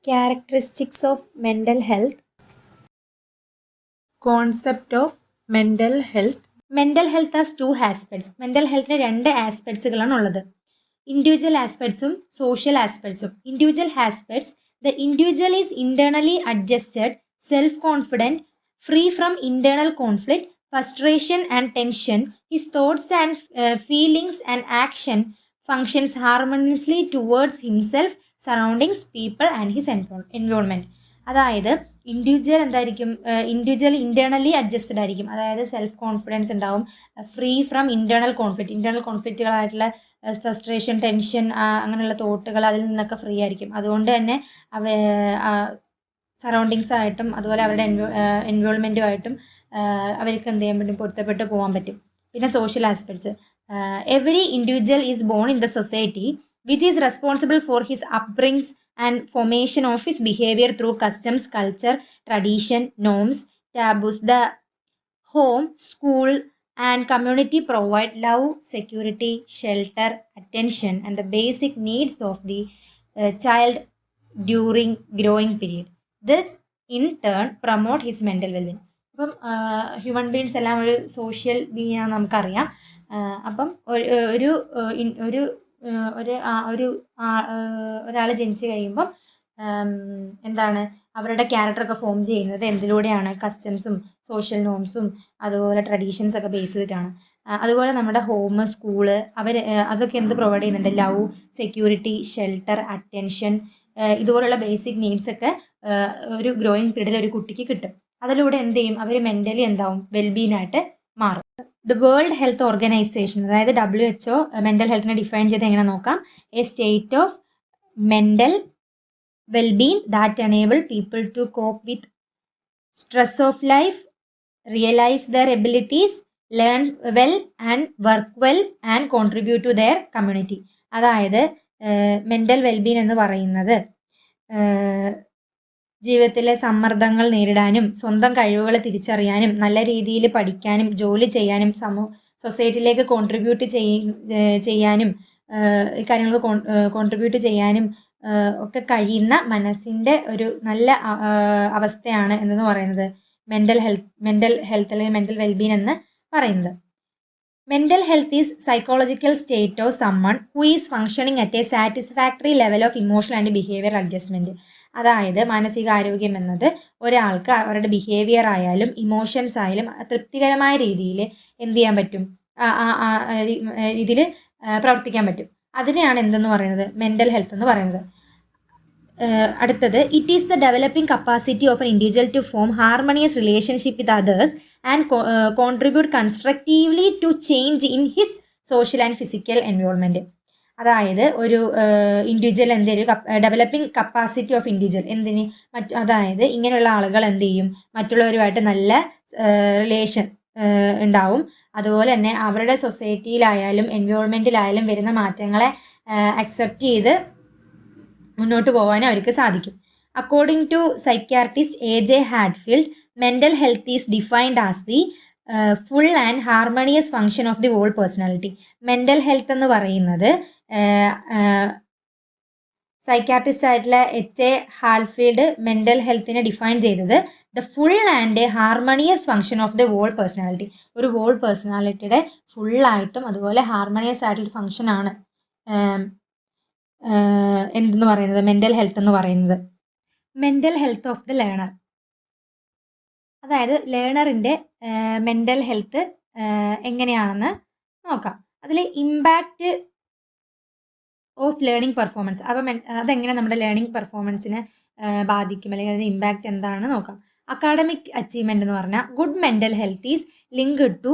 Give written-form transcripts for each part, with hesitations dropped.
Characteristics of mental health. Concept of mental health. Mental health has two aspects. Mental ഹെൽത്തിന് രണ്ട് ആസ്പെക്ട്സുകളാണ് ഉള്ളത്. Individual ആസ്പെക്ട്സും സോഷ്യൽ ആസ്പെക്ട്സും. Individual aspects: the individual is internally adjusted, self confident, free from internal conflict, frustration and tension. His thoughts and feelings and action functions harmoniously towards himself, surroundings, people and his environment. അതായത് individual എന്തായിരിക്കും? Individual internally adjusted ആയിരിക്കും. അതായത് self confidence ഉണ്ടാവും, free from internal കോൺഫ്ലിക്റ്റുകളായിട്ടുള്ള frustration, tension, അങ്ങനെയുള്ള തോട്ടുകൾ അതിൽ നിന്നൊക്കെ ഫ്രീ ആയിരിക്കും. അതുകൊണ്ട് തന്നെ സറൗണ്ടിങ്സ് ആയിട്ടും അതുപോലെ അവരുടെ എൻവയോൺമെൻറ്റുമായിട്ടും അവർക്ക് എന്ത് ചെയ്യാൻ പറ്റും? പൊരുത്തപ്പെട്ട് പോകാൻ പറ്റും. പിന്നെ social aspects: every individual is born in the society which is responsible for his upbrings and formation of his behavior through customs, culture, tradition, norms, taboos. The home, school and community provide love, security, shelter, attention and the basic needs of the child during growing period. This in turn promote his mental well-being. അപ്പം human beings എല്ലാം ഒരു social being ആണെന്ന് നമുക്കറിയാം. അപ്പം ഒരാൾ ജനിച്ച് കഴിയുമ്പം എന്താണ് അവരുടെ ക്യാരക്ടറൊക്കെ ഫോം ചെയ്യുന്നത് എന്തിലൂടെയാണ്? കസ്റ്റംസും സോഷ്യൽ നോംസും അതുപോലെ ട്രഡീഷൻസൊക്കെ ബേസ് ചെയ്തിട്ടാണ്. അതുപോലെ നമ്മുടെ ഹോം, സ്കൂള് അതൊക്കെ എന്ത് പ്രൊവൈഡ് ചെയ്യുന്നുണ്ട്? ലവ്, സെക്യൂരിറ്റി, ഷെൽട്ടർ, അറ്റൻഷൻ, ഇതുപോലുള്ള ബേസിക് നീഡ്സൊക്കെ ഒരു ഗ്രോയിങ് പീരീഡിൽ ഒരു കുട്ടിക്ക് കിട്ടും. അതിലൂടെ എന്ത് ചെയ്യും? അവർ മെൻ്റലി എന്താവും? വെൽബീനായിട്ട് മാറും. ദ വേൾഡ് ഹെൽത്ത് ഓർഗനൈസേഷൻ, അതായത് WHO മെൻ്റൽ ഹെൽത്തിനെ ഡിഫൈൻ ചെയ്ത് എങ്ങനെ നോക്കാം? A state of mental wellbeing that enable people to cope with stress of life, realise their abilities, learn well and work well and contribute to their community. അതായത് mental wellbeing എന്ന് പറയുന്നത് ജീവിതത്തിലെ സമ്മർദ്ദങ്ങൾ നേരിടാനും സ്വന്തം കഴിവുകൾ തിരിച്ചറിയാനും നല്ല രീതിയിൽ പഠിക്കാനും ജോലി ചെയ്യാനും സൊസൈറ്റിയിലേക്ക് കോൺട്രിബ്യൂട്ട് ചെയ്യാനും കാര്യങ്ങൾക്ക് കോൺട്രിബ്യൂട്ട് ചെയ്യാനും ഒക്കെ കഴിയുന്ന മനസ്സിൻ്റെ ഒരു നല്ല അവസ്ഥയാണ് എന്തെന്ന് പറയുന്നത് മെൻ്റൽ ഹെൽത്ത് അല്ലെങ്കിൽ മെൻ്റൽ വെൽബീങ് എന്ന് പറയുന്നത്. Mental health is psychological state of someone who is functioning at a satisfactory level of emotional and behaviour adjustment. അതായത് മാനസികാരോഗ്യം എന്നത് ഒരാൾക്ക് അവരുടെ ബിഹേവിയർ ആയാലും ഇമോഷൻസ് ആയാലും തൃപ്തികരമായ രീതിയിൽ എന്ത് ചെയ്യാൻ പറ്റും? ഇതിൽ പ്രവർത്തിക്കാൻ പറ്റും. അതിനെയാണ് എന്തെന്ന് പറയുന്നത്? മെൻ്റൽ ഹെൽത്ത് എന്ന് പറയുന്നത്. അടുത്തത്, it is the developing capacity of an individual to form harmonious relationship with others and contribute constructively to change in his social and physical environment. അതായത് ഒരു individual developing capacity of individual അതായത് ഇങ്ങനെയുള്ള ആളുകൾ എന്ത് ചെയ്യും? മറ്റുള്ളവരുമായിട്ട് നല്ല റിലേഷൻ ഉണ്ടാവും. അതുപോലെ തന്നെ അവരുടെ സൊസൈറ്റിയിലായാലും എൻവയോൺമെൻറ്റിലായാലും വരുന്ന മാറ്റങ്ങളെ അക്സെപ്റ്റ് ചെയ്ത് മുന്നോട്ട് പോകാനും അവർക്ക് സാധിക്കും. According to psychiatrist AJ Hadfield, mental health is defined as the full and harmonious function of the whole personality. മെൻ്റൽ ഹെൽത്ത് എന്ന് പറയുന്നത് സൈക്യാട്രിസ്റ്റ് ആയിട്ടുള്ള HA ഹാഡ്ഫീൽഡ് മെൻ്റൽ ഹെൽത്തിനെ ഡിഫൈൻ ചെയ്തത് the full and harmonious function of the whole personality. ഒരു whole പേഴ്സണാലിറ്റിയുടെ ഫുള്ളായിട്ടും അതുപോലെ ഹാർമണിയസ് ആയിട്ടുള്ള ഫങ്ഷനാണ് എന്തെന്ന് പറയുന്നത്? മെൻ്റൽ ഹെൽത്ത് എന്ന് പറയുന്നത്. Mental health of the learner, അതായത് ലേണറിൻ്റെ മെൻ്റൽ ഹെൽത്ത് എങ്ങനെയാണെന്ന് നോക്കാം. അതിൽ ഇമ്പാക്റ്റ് ഓഫ് ലേണിംഗ് പെർഫോമൻസ്, അപ്പം അതെങ്ങനെ നമ്മുടെ ലേണിംഗ് പെർഫോമൻസിനെ ബാധിക്കും അല്ലെങ്കിൽ അതിന് ഇമ്പാക്റ്റ് എന്താണെന്ന് നോക്കാം. അക്കാഡമിക് അച്ചീവ്മെൻ്റ് എന്ന് പറഞ്ഞാൽ good mental health is linked to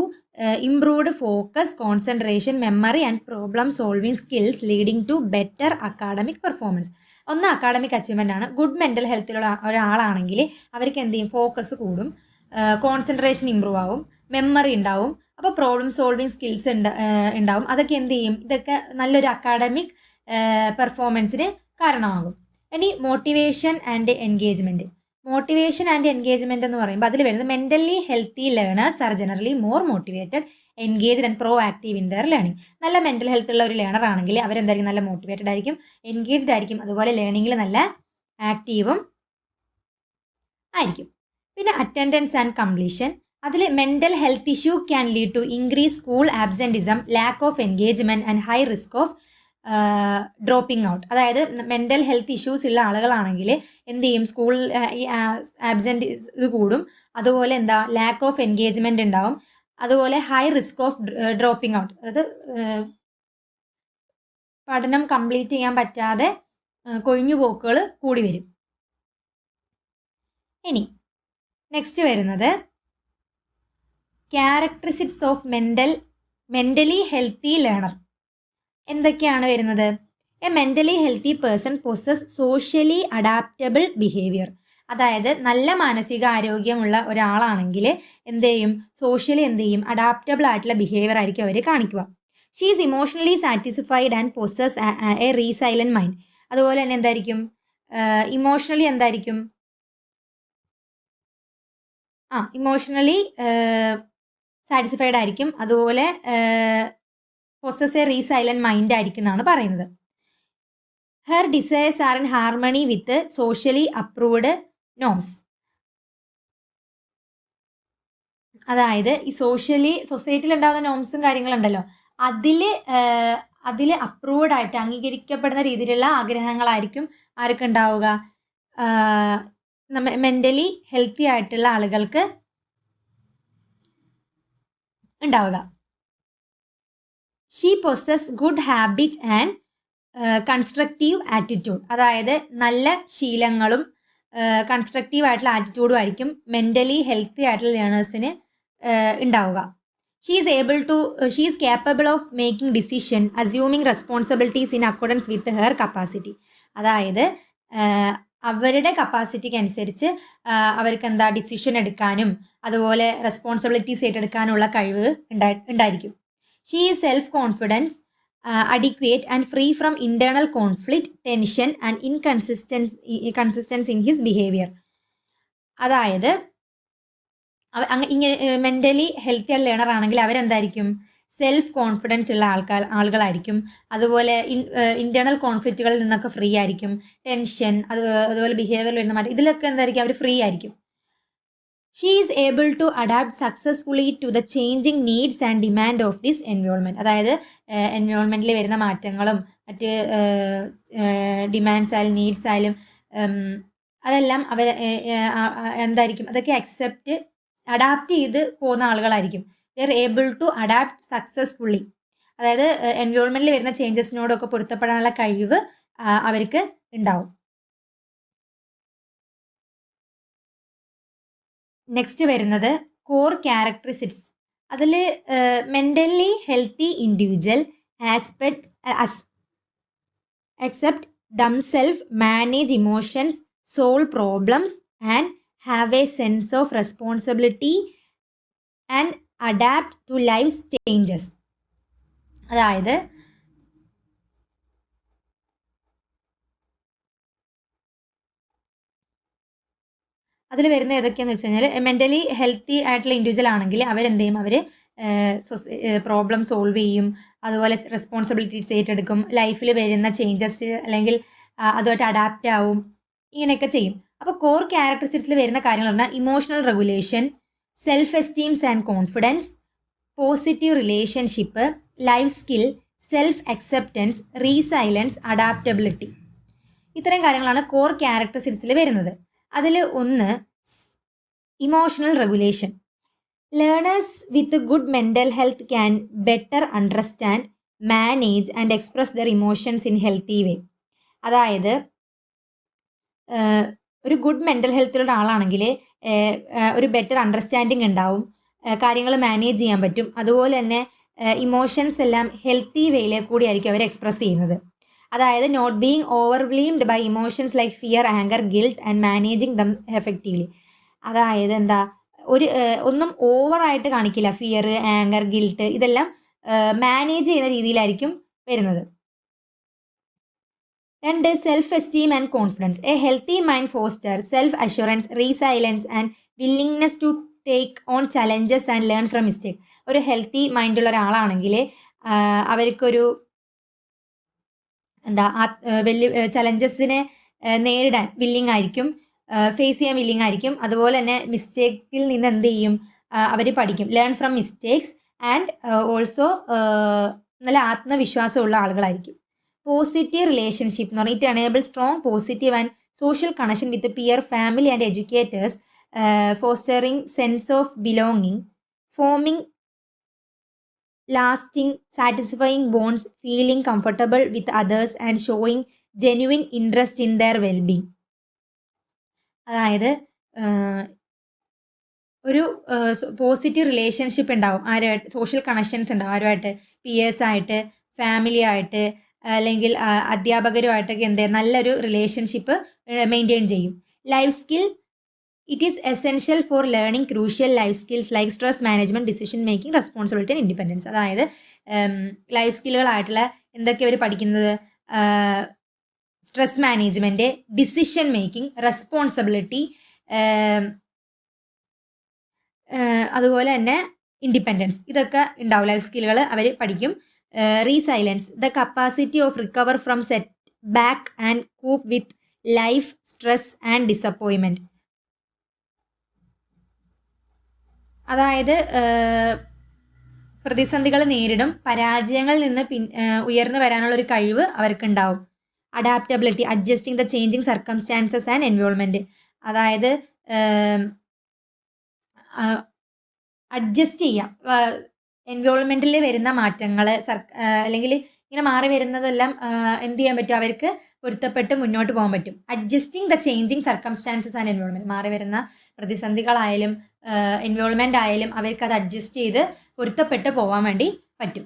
improved focus, concentration, memory and problem solving skills leading to better academic performance. ഒന്ന് അക്കാഡമിക് അച്ചീവ്മെൻ്റ് ആണ്. ഗുഡ് മെൻ്റൽ ഹെൽത്തിലുള്ള ഒരാളാണെങ്കിൽ അവർക്ക് എന്ത് ചെയ്യും? ഫോക്കസ് കൂടും, കോൺസെൻട്രേഷൻ ഇമ്പ്രൂവ് ആവും, മെമ്മറി ഉണ്ടാവും, അപ്പോൾ പ്രോബ്ലം സോൾവിങ് സ്കിൽസ് ഉണ്ടാവും. അതൊക്കെ എന്ത് ചെയ്യും? ഇതൊക്കെ നല്ലൊരു അക്കാഡമിക് പെർഫോമൻസിന് കാരണമാകും. ഇനി motivation and engagement. Motivation and engagement എന്ന് പറയുമ്പോൾ അതിൽ വരുന്നത് mentally healthy learners are generally more motivated, engaged and pro active in there learning. നല്ല മെൻ്റൽ ഹെൽത്ത് ഉള്ള ഒരു ലേണർ ആണെങ്കിൽ അവരെന്തായിരിക്കും? നല്ല മോട്ടിവേറ്റഡ് ആയിരിക്കും, എൻഗേജ്ഡ് ആയിരിക്കും, അതുപോലെ ലേണിങ്ങിൽ നല്ല ആക്റ്റീവും ആയിരിക്കും. പിന്നെ അറ്റൻഡൻസ് ആൻഡ് കംപ്ലീഷൻ, അതിൽ mental health issue can lead to increase school absenteeism, lack of engagement and high risk of dropping out. അതായത് മെൻ്റൽ ഹെൽത്ത് ഇഷ്യൂസ് ഉള്ള ആളുകളാണെങ്കിൽ എന്ത് ചെയ്യും, സ്കൂൾ ഈ ആബ്സെൻറ്റ് ഇത് കൂടും. അതുപോലെ എന്താ, ലാക്ക് ഓഫ് എൻഗേജ്മെൻറ്റ് ഉണ്ടാവും. അതുപോലെ high risk of dropping out, അതായത് പഠനം കംപ്ലീറ്റ് ചെയ്യാൻ പറ്റാതെ കൊഴിഞ്ഞുപോക്കുകൾ കൂടി വരും. ഇനി നെക്സ്റ്റ് വരുന്നത് characteristics of mentally healthy learner. എന്തൊക്കെയാണ് വരുന്നത്? A mentally healthy person possess socially adaptable behaviour. അതായത് നല്ല മാനസിക ആരോഗ്യമുള്ള ഒരാളാണെങ്കിൽ എന്ത് ചെയ്യും, സോഷ്യലി എന്ത് ചെയ്യും, അഡാപ്റ്റബിൾ ആയിട്ടുള്ള ബിഹേവിയർ ആയിരിക്കും അവർ കാണിക്കുക. She is emotionally satisfied and possess a resilient mind. അതുപോലെ തന്നെ എന്തായിരിക്കും, ഇമോഷണലി എന്തായിരിക്കും, ഇമോഷണലി സാറ്റിസ്ഫൈഡ് ആയിരിക്കും. അതുപോലെ പൊസസ് എ റീസൈലൻറ്റ് മൈൻഡ് ആയിരിക്കും എന്നാണ് പറയുന്നത്. Her desires are in harmony with socially approved norms. അതായത് ഈ സൊസൈറ്റിയിൽ ഉണ്ടാകുന്ന നോംസും കാര്യങ്ങളുണ്ടല്ലോ, അതിൽ അപ്രൂവ്ഡ് ആയിട്ട് അംഗീകരിക്കപ്പെടുന്ന രീതിയിലുള്ള ആഗ്രഹങ്ങളായിരിക്കും ആർക്ക് ഉണ്ടാവുക, മെൻ്റലി ഹെൽത്തി ആയിട്ടുള്ള ആളുകൾക്ക് ഉണ്ടാവുക. She possess good habit and constructive attitude. അതായത് നല്ല ശീലങ്ങളും കൺസ്ട്രക്റ്റീവ് ആയിട്ടുള്ള ആറ്റിറ്റ്യൂഡും ആയിരിക്കും മെൻ്റലി ഹെൽത്തി ആയിട്ടുള്ള ലേണേഴ്സിന് ഉണ്ടാവുക. She is capable of making decision, assuming responsibilities in accordance with her capacity. അതായത് അവരുടെ കപ്പാസിറ്റിക്ക് അനുസരിച്ച് അവർക്ക് എന്താ ഡിസിഷൻ എടുക്കാനും അതുപോലെ റെസ്പോൺസിബിലിറ്റീസ് ഏറ്റെടുക്കാനുള്ള കഴിവ് ഉണ്ടായിരിക്കും. She is self confidence, adequate and free from internal conflict, tension and inconsistency in his behavior. അതായത് ഇങ്ങനെ മെൻ്റലി ഹെൽത്തി ആയിട്ട് ലേണർ ആണെങ്കിൽ അവരെന്തായിരിക്കും, സെൽഫ് കോൺഫിഡൻസ് ഉള്ള ആളുകളായിരിക്കും. അതുപോലെ ഇൻറ്റേർണൽ കോൺഫ്ലിക്റ്റുകളിൽ നിന്നൊക്കെ ഫ്രീ ആയിരിക്കും. ടെൻഷൻ അതുപോലെ ബിഹേവിയറിൽ വരുന്ന മാറ്റം ഇതിലൊക്കെ എന്തായിരിക്കും, അവർ ഫ്രീ ആയിരിക്കും. She is able to adapt successfully to the changing needs and demand of this environment. അതായത് എൻവയോൺമെൻറ്റിൽ വരുന്ന മാറ്റങ്ങളും മറ്റ് ഡിമാൻഡ്സ് ആയാലും നീഡ്സ് ആയാലും അതെല്ലാം അവർ എന്തായിരിക്കും, അതൊക്കെ അഡാപ്റ്റ് ചെയ്ത് പോകുന്ന ആളുകളായിരിക്കും. They are able to adapt successfully. അതായത് എൻവയോൺമെൻറ്റിൽ വരുന്ന ചേഞ്ചസിനോടൊക്കെ പൊരുത്തപ്പെടാനുള്ള കഴിവ് അവർക്ക് ഉണ്ടാവും. നെക്സ്റ്റ് വരുന്നത് കോർ ക്യാരക്ടറിസ്റ്റിക്സ്. അതിൽ mentally healthy individual accept themselves, manage emotions, solve problems and have a sense of responsibility and adapt to life's changes. അതായത് അതിൽ വരുന്ന ഏതൊക്കെയാണെന്ന് വെച്ച് കഴിഞ്ഞാൽ മെൻ്റലി ഹെൽത്തി ആയിട്ടുള്ള ഇൻഡിവിജ്വൽ ആണെങ്കിൽ അവരെന്ത് ചെയ്യും, അവർ പ്രോബ്ലം സോൾവ് ചെയ്യും. അതുപോലെ റെസ്പോൺസിബിലിറ്റീസ് ഏറ്റെടുക്കും. ലൈഫിൽ വരുന്ന ചേഞ്ചസ് അല്ലെങ്കിൽ അതുമായിട്ട് അഡാപ്റ്റ് ആവും. ഇങ്ങനെയൊക്കെ ചെയ്യും. അപ്പോൾ കോർ ക്യാരക്ടറിസ്റ്റിക്സിൽ വരുന്ന കാര്യങ്ങൾ പറഞ്ഞാൽ emotional regulation, self esteems and confidence, positive relationship, life skill, self acceptance, resilience, adaptability. ഇത്രയും കാര്യങ്ങളാണ് കോർ ക്യാരക്ടറിസ്റ്റിക്സിൽ വരുന്നത്. അതിൽ ഒന്ന് emotional regulation. Learners with good mental health can better understand, manage and express their emotions in healthy way. അതായത് ഒരു good mental ഹെൽത്തുള്ള ആളാണെങ്കിൽ ഒരു ബെറ്റർ അണ്ടർസ്റ്റാൻഡിങ് ഉണ്ടാവും, കാര്യങ്ങൾ മാനേജ് ചെയ്യാൻ പറ്റും. അതുപോലെ തന്നെ ഇമോഷൻസ് എല്ലാം ഹെൽത്തി വേയിലെ കൂടി ആയിരിക്കും അവർ എക്സ്പ്രസ് ചെയ്യുന്നത്. അതായത് not being overwhelmed by emotions like fear, anger, guilt and managing them effectively. അതായത് എന്താ, ഒന്നും ഓവറായിട്ട് കാണിക്കില്ല. ഫിയർ, ആങ്കർ, ഗിൽട്ട് ഇതെല്ലാം മാനേജ് ചെയ്യുന്ന രീതിയിലായിരിക്കും വരുന്നത്. 2 self esteem and confidence. A healthy mind foster self assurance, resilience and willingness to take on challenges and learn from mistake. ഒരു ഹെൽത്തി മൈൻഡുള്ള ഒരാളാണെങ്കിൽ അവർക്കൊരു വലിയ ചലഞ്ചസിനെ നേരിടാൻ വില്ലിങ് ആയിരിക്കും, ഫേസ് ചെയ്യാൻ വില്ലിങ് ആയിരിക്കും. അതുപോലെ തന്നെ മിസ്റ്റേക്കിൽ നിന്ന് എന്ത് ചെയ്യും, അവർ പഠിക്കും, learn from mistakes. And also നല്ല ആത്മവിശ്വാസമുള്ള ആളുകളായിരിക്കും. പോസിറ്റീവ് റിലേഷൻഷിപ്പ് എന്ന് പറഞ്ഞാൽ it enable strong positive and social connection with peer, family and educators, fostering sense of belonging, forming lasting, satisfying bonds, feeling comfortable with others and showing genuine interest in their well-being. അതായത് ഒരു positive relationship ഉണ്ടാവും, ആരുമായിട്ട് social connections ഉണ്ടാവും, ആരുമായിട്ട് Pierce ആയിട്ട്, family ആയിട്ട്, അല്ലെങ്കിൽ അധ്യാപകരുമായിട്ടൊക്കെ നല്ലൊരു റിലേഷൻഷിപ്പ് മെയിൻറ്റെയിൻ ചെയ്യും. Life skill it is essential for learning crucial life skills like stress management, decision making, responsibility and independence. അതായത് ലൈഫ് സ്കില്ലുകളായിട്ടുള്ള എന്തൊക്കെ അവർ പഠിക്കുന്നത്, stress management, decision making, responsibility, അതുപോലെ തന്നെ ഇൻഡിപെൻഡൻസ്, ഇതൊക്കെ ഉണ്ടാവും ലൈഫ് സ്കില്ലുകൾ അവർ പഠിക്കും. Resilience, the capacity of recover from set back and cope with life stress and disappointment. അതായത് പ്രതിസന്ധികൾ നേരിടും, പരാജയങ്ങളിൽ നിന്ന് ഉയർന്നു വരാനുള്ള ഒരു കഴിവ് അവർക്കുണ്ടാവും. Adaptability, adjusting the changing circumstances and environment. അതായത് അഡ്ജസ്റ്റ് ചെയ്യാം, എൻവയോൺമെൻറ്റിൽ വരുന്ന മാറ്റങ്ങൾ, അല്ലെങ്കിൽ ഇങ്ങനെ മാറി വരുന്നതെല്ലാം എന്ത് ചെയ്യാൻ പറ്റും, അവർക്ക് പൊരുത്തപ്പെട്ട് മുന്നോട്ട് പോകാൻ പറ്റും. Adjusting the changing circumstances and environment, മാറി വരുന്ന പ്രതിസന്ധികളായാലും എൻവയോൺമെൻ്റ് ആയാലും അവർക്ക് അത് അഡ്ജസ്റ്റ് ചെയ്ത് പൊരുത്തപ്പെട്ട് പോകാൻ വേണ്ടി പറ്റും.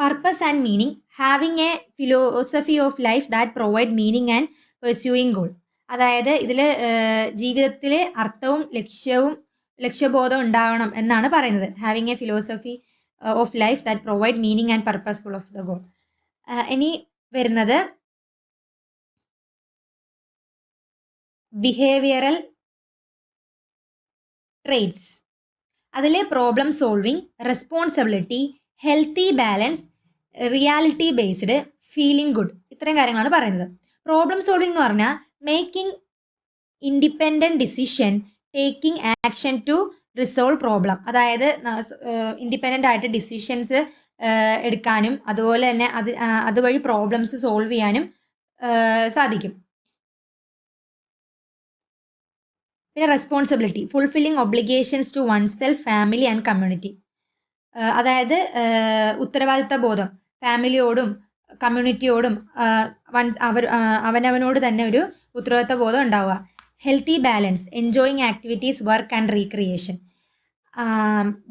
Purpose and meaning, having a philosophy of life that provide meaning and pursuing goal. അതായത് ഇതിൽ ജീവിതത്തിൽ അർത്ഥവും ലക്ഷ്യബോധം ഉണ്ടാവണം എന്നാണ് പറയുന്നത്. Having a philosophy of life that provide meaning and purposeful of the goal. ഇനി വരുന്നത് ബിഹേവിയറൽ ട്രേറ്റ്സ്. അതിൽ problem solving, responsibility, healthy balance, reality based, feeling good, ഇത്രയും കാര്യങ്ങളാണ് പറയുന്നത്. പ്രോബ്ലം സോൾവിംഗ് എന്ന് പറഞ്ഞാൽ making independent decision, taking action to resolve problem. അതായത് independent ആയിട്ട് ഡിസിഷൻസ് എടുക്കാനും അതുപോലെ തന്നെ അതുവഴി പ്രോബ്ലംസ് സോൾവ് ചെയ്യാനും സാധിക്കും. പിന്നെ responsibility, fulfilling obligations to oneself, family and community. അതായത് ഉത്തരവാദിത്ത ബോധം, ഫാമിലിയോടും കമ്മ്യൂണിറ്റിയോടും അവനവനോട് തന്നെ ഒരു ഉത്തരവാദിത്ത ബോധം ഉണ്ടാവുക. Healthy balance, enjoying activities, work and recreation.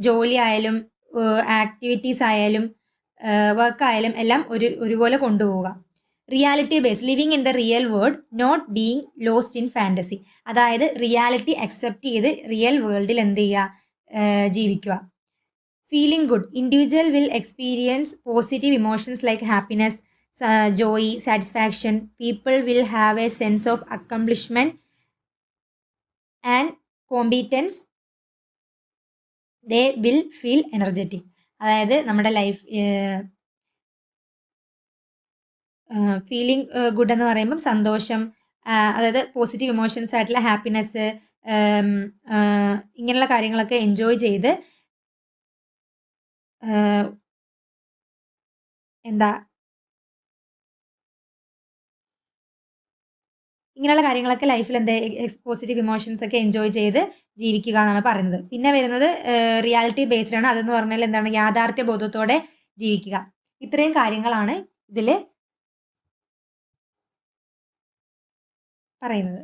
ജോലി ആയാലും ആക്ടിവിറ്റീസ് ആയാലും വർക്ക് ആയാലും എല്ലാം ഒരുപോലെ കൊണ്ടുപോവുക. Reality base, living in the real world, not being lost in fantasy. അതായത് റിയാലിറ്റി അക്സെപ്റ്റ് ചെയ്ത് റിയൽ വേൾഡിൽ എന്ത് ചെയ്യുക, ജീവിക്കുക. Feeling good, individual will experience positive emotions like happiness, joy, satisfaction. People will have a sense of accomplishment and competence. They will feel energetic. അതായത് നമ്മുടെ life feeling good എന്ന് പറയുമ്പം സന്തോഷം, അതായത് പോസിറ്റീവ് ഇമോഷൻസ് ആയിട്ടുള്ള ഹാപ്പിനെസ്, ഇങ്ങനെയുള്ള കാര്യങ്ങളൊക്കെ എൻജോയ് ചെയ്ത് ഇങ്ങനെയുള്ള കാര്യങ്ങളൊക്കെ ലൈഫിൽ പോസിറ്റീവ് ഇമോഷൻസ് ഒക്കെ എൻജോയ് ചെയ്ത് ജീവിക്കുക എന്നാണ് പറയുന്നത്. പിന്നെ വരുന്നത് റിയാലിറ്റി ബേസ്ഡ് ആണ്. അതെന്ന് പറഞ്ഞാൽ എന്താണ്, യാഥാർത്ഥ്യ ബോധത്തോടെ ജീവിക്കുക. ഇത്രയും കാര്യങ്ങളാണ് ഇതിൽ പറയുന്നത്.